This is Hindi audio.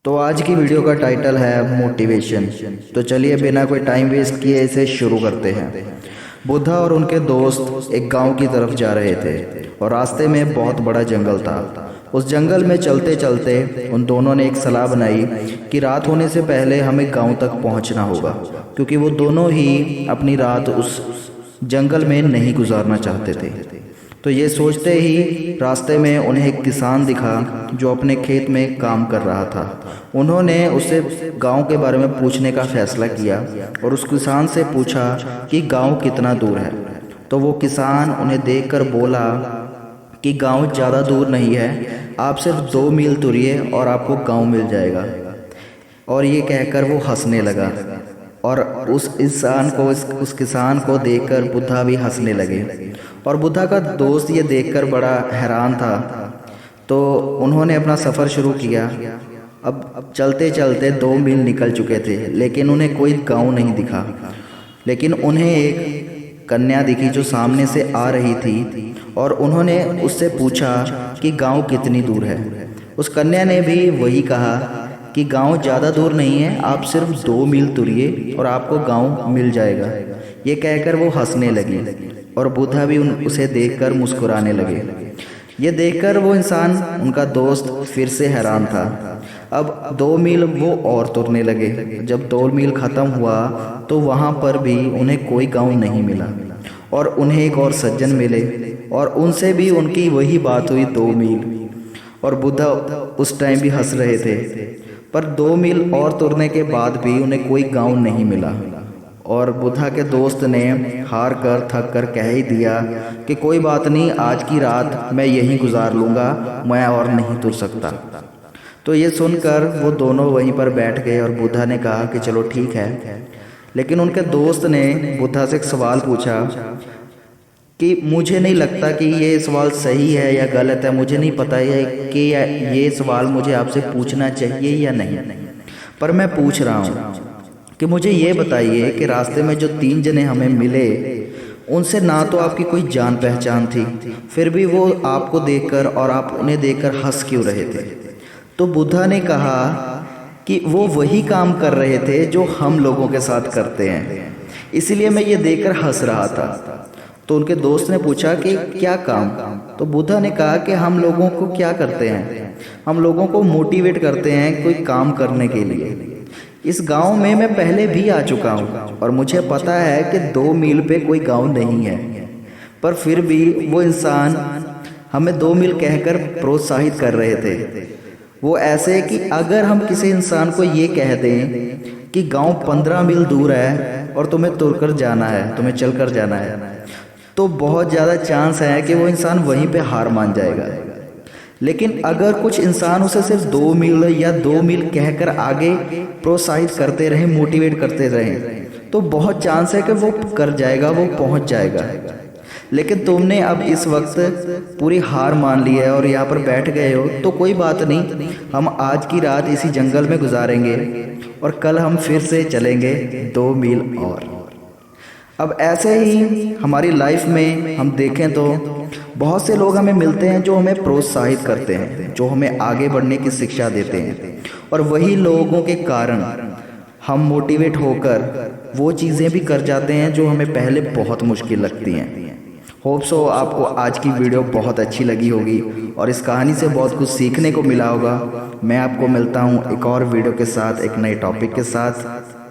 तो आज की वीडियो का टाइटल है मोटिवेशन। तो चलिए बिना कोई टाइम वेस्ट किए इसे शुरू करते हैं। बुद्धा और उनके दोस्त एक गांव की तरफ जा रहे थे और रास्ते में बहुत बड़ा जंगल था। उस जंगल में चलते चलते उन दोनों ने एक सलाह बनाई कि रात होने से पहले हमें गांव तक पहुंचना होगा, क्योंकि वो दोनों ही अपनी रात उस जंगल में नहीं गुजारना चाहते थे। तो ये सोचते ही रास्ते में उन्हें एक किसान दिखा जो अपने खेत में काम कर रहा था। उन्होंने उससे गांव के बारे में पूछने का फैसला किया और उस किसान से पूछा कि गांव कितना दूर है। तो वो किसान उन्हें देखकर बोला कि गांव ज़्यादा दूर नहीं है, आप सिर्फ 2 मील तुरिए और आपको गांव मिल जाएगा। और ये कहकर वो हंसने लगा और उस किसान को देखकर बुद्धा भी हंसने लगे। और बुद्धा का दोस्त ये देखकर बड़ा हैरान था। तो उन्होंने अपना सफ़र शुरू किया। अब चलते चलते 2 मील निकल चुके थे, लेकिन उन्हें कोई गांव नहीं दिखा। लेकिन उन्हें एक कन्या दिखी जो सामने से आ रही थी और उन्होंने उससे पूछा कि गांव कितनी दूर है। उस कन्या ने भी वही कहा कि गांव ज़्यादा दूर नहीं है, आप सिर्फ 2 मील तुरिए और आपको गांव मिल जाएगा। ये कहकर वो हंसने लगी और बुद्धा भी उसे देखकर मुस्कुराने लगे। ये देखकर वो इंसान, उनका दोस्त, फिर से हैरान था। अब 2 मील वो और तुरने लगे। जब 2 मील ख़त्म हुआ तो वहाँ पर भी उन्हें कोई गांव नहीं मिला और उन्हें एक और सज्जन मिले और उनसे भी उनकी वही बात हुई, 2 मील। और बुद्धा उस टाइम भी हंस रहे थे। पर 2 मील और तुरने के बाद भी उन्हें कोई गांव नहीं मिला और बुद्धा के दोस्त ने हार कर थक कर कह ही दिया कि कोई बात नहीं, आज की रात मैं यहीं गुजार लूँगा, मैं और नहीं तुर सकता। तो ये सुनकर वो दोनों वहीं पर बैठ गए और बुद्धा ने कहा कि चलो ठीक है। लेकिन उनके दोस्त ने बुद्धा से एक सवाल पूछा कि मुझे नहीं लगता कि ये सवाल सही है या गलत है, मुझे नहीं पता है कि ये सवाल मुझे आपसे पूछना चाहिए या नहीं, पर मैं पूछ रहा हूँ कि मुझे ये बताइए कि रास्ते में जो 3 जने हमें मिले, उनसे ना तो आपकी कोई जान पहचान थी, फिर भी वो आपको देखकर और आप उन्हें देखकर हंस क्यों रहे थे? तो बुद्धा ने कहा कि वो वही काम कर रहे थे जो हम लोगों के साथ करते हैं, इसलिए मैं ये देखकर हंस रहा था। तो उनके दोस्त ने पूछा कि क्या काम? तो बुद्धा ने कहा कि हम लोगों को क्या करते हैं, हम लोगों को मोटिवेट करते हैं कोई काम करने के लिए। इस गांव में मैं पहले भी आ चुका हूँ और मुझे पता है कि 2 मील पे कोई गांव नहीं है, पर फिर भी वो इंसान हमें 2 मील कहकर प्रोत्साहित कर रहे थे। वो ऐसे कि अगर हम किसी इंसान को ये कह दें कि गांव 15 मील दूर है और तुम्हें तुरकर जाना है, तुम्हें चलकर जाना है, तो बहुत ज़्यादा चांस है कि वो इंसान वहीं पे हार मान जाएगा। लेकिन अगर कुछ इंसान उसे सिर्फ 2 मील या 2 मील कहकर आगे प्रोत्साहित करते रहे, मोटिवेट करते रहे, तो बहुत चांस है कि वो कर जाएगा, वो पहुंच जाएगा। लेकिन तुमने अब इस वक्त पूरी हार मान ली है और यहाँ पर बैठ गए हो, तो कोई बात नहीं, हम आज की रात इसी जंगल में गुजारेंगे और कल हम फिर से चलेंगे 2 मील और। अब ऐसे ही हमारी लाइफ में हम देखें तो बहुत से लोग हमें मिलते हैं जो हमें प्रोत्साहित करते हैं, जो हमें आगे बढ़ने की शिक्षा देते हैं, और वही लोगों के कारण हम मोटिवेट होकर वो चीज़ें भी कर जाते हैं जो हमें पहले बहुत मुश्किल लगती हैं। होप सो आपको आज की वीडियो बहुत अच्छी लगी होगी और इस कहानी से बहुत कुछ सीखने को मिला होगा। मैं आपको मिलता हूँ एक और वीडियो के साथ, एक नए टॉपिक के साथ।